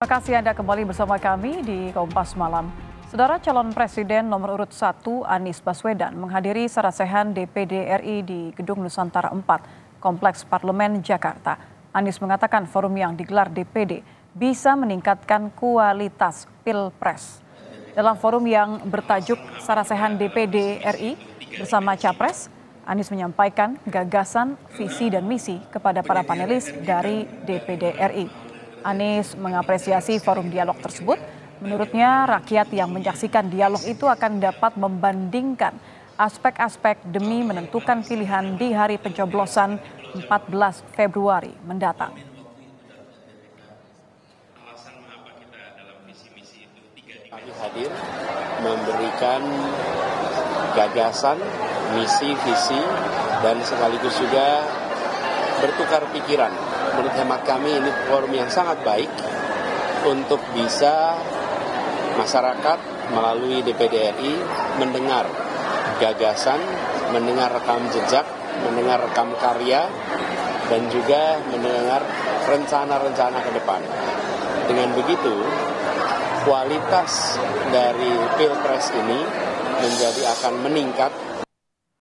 Terima kasih Anda kembali bersama kami di Kompas Malam. Saudara calon Presiden nomor urut 1 Anies Baswedan menghadiri sarasehan DPD RI di Gedung Nusantara 4, Kompleks Parlemen Jakarta. Anies mengatakan forum yang digelar DPD bisa meningkatkan kualitas Pilpres. Dalam forum yang bertajuk Sarasehan DPD RI bersama Capres, Anies menyampaikan gagasan, visi dan misi kepada para panelis dari DPD RI. Anies mengapresiasi forum dialog tersebut. Menurutnya rakyat yang menyaksikan dialog itu akan dapat membandingkan aspek-aspek demi menentukan pilihan di hari pencoblosan 14 Februari mendatang. Kami hadir memberikan gagasan, misi, visi, dan sekaligus juga bertukar pikiran. Menurut hemat kami ini forum yang sangat baik untuk bisa masyarakat melalui DPD RI mendengar gagasan, mendengar rekam jejak, mendengar rekam karya, dan juga mendengar rencana-rencana ke depan. Dengan begitu, kualitas dari Pilpres ini menjadi akan meningkat